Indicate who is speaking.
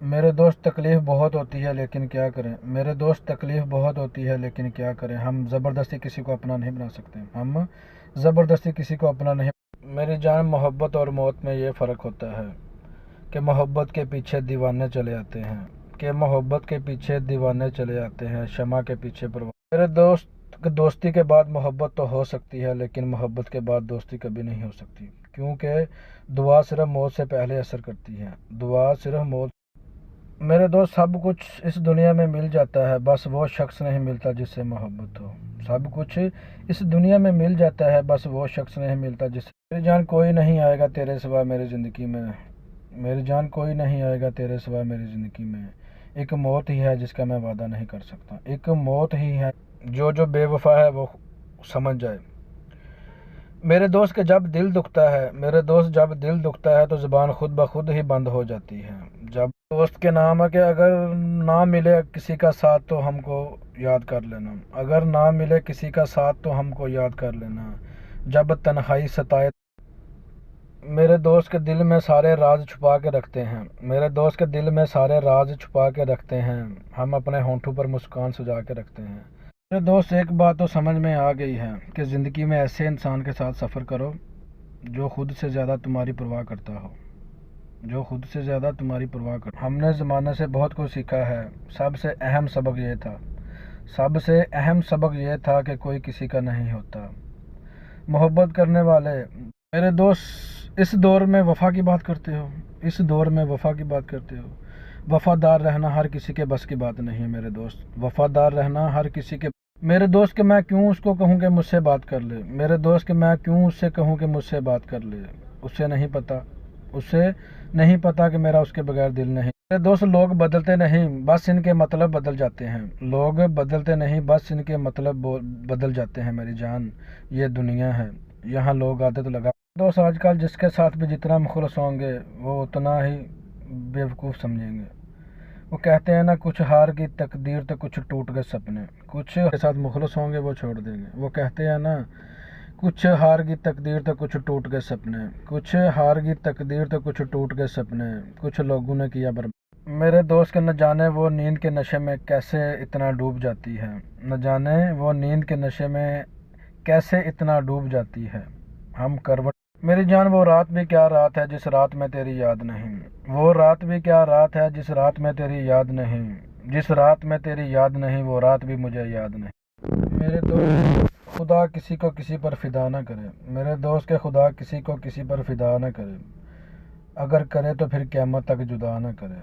Speaker 1: میرے دوست تکلیف بہت ہوتی ہے لیکن کیا کریں میرے دوست تکلیف بہت ہوتی ہے لیکن کیا کریں ہم زبردستی کسی کو اپنا نہیں بنا سکتے ہم زبردستی کسی کو اپنا نہیں. میری جان، محبت اور موت میں یہ فرق ہوتا ہے کہ محبت کے پیچھے دیوانے چلے آتے ہیں شمع کے پیچھے پرواز. میرے دوست، دوستی کے بعد محبت تو ہو سکتی ہے لیکن محبت کے بعد دوستی کبھی نہیں ہو سکتی، کیونکہ دعا صرف موت سے پہلے اثر کرتی ہے. دعا صرف موت. میرے دوست، سب کچھ اس دنیا میں مل جاتا ہے، بس وہ شخص نہیں ملتا جس سے محبت ہو. سب کچھ اس دنیا میں مل جاتا ہے، بس وہ شخص نہیں ملتا جس سے. میری جان، کوئی نہیں آئے گا تیرے سوا میری زندگی میں. میری جان، کوئی نہیں آئے گا تیرے سوا میری زندگی میں. ایک موت ہی ہے جس کا میں وعدہ نہیں کر سکتا. ایک موت ہی ہے. جو بے وفا ہے وہ سمجھ جائے. میرے دوست کے جب دل دکھتا ہے تو زبان خود بخود ہی بند ہو جاتی ہے. جب دوست کے نام ہے کہ اگر نہ ملے کسی کا ساتھ تو ہم کو یاد کر لینا. اگر نہ ملے کسی کا ساتھ تو ہم کو یاد کر لینا. جب تنہائی ستائے. میرے دوست کے دل میں سارے راز چھپا کے رکھتے ہیں. ہم اپنے ہونٹوں پر مسکان سجا کے رکھتے ہیں. میرے دوست، ایک بات تو سمجھ میں آ گئی ہے کہ زندگی میں ایسے انسان کے ساتھ سفر کرو جو خود سے زیادہ تمہاری پرواہ کرتا ہو. ہم نے زمانے سے بہت کچھ سیکھا ہے. سب سے اہم سبق یہ تھا کہ کوئی کسی کا نہیں ہوتا. محبت کرنے والے. میرے دوست، اس دور میں وفا کی بات کرتے ہو. وفادار رہنا ہر کسی کے بس کی بات نہیں ہے میرے دوست. میرے دوست کہ میں کیوں اس کو کہوں کہ مجھ سے بات کر لے. اسے نہیں پتا کہ میرا اس کے بغیر دل نہیں. میرے دوست، لوگ بدلتے نہیں، بس ان کے مطلب بدل جاتے ہیں. میری جان، یہ دنیا ہے، یہاں لوگ عادت لگا. دوست، آج کل جس کے ساتھ بھی جتنا مخلص ہوں گے وہ اتنا ہی بیوقوف سمجھیں گے. وہ کہتے ہیں نا، کچھ ہار کی تقدیر تو کچھ ٹوٹ گئے سپنے. کچھ کے ساتھ مخلص ہوں گے وہ چھوڑ دیں گے. وہ کہتے ہیں نا، کچھ ہار کی تقدیر تو کچھ ٹوٹ گئے سپنے. کچھ لوگوں نے کیا برباد. میرے دوست کے نہ جانے وہ نیند کے نشے میں کیسے اتنا ڈوب جاتی ہے. ہم کروٹ. میری جان، وہ رات بھی کیا رات ہے جس رات میں تیری یاد نہیں. وہ رات بھی مجھے یاد نہیں. میرے دوست، خدا کسی کو کسی پر فدا نہ کرے. اگر کرے تو پھر قیامت تک جدا نہ کرے.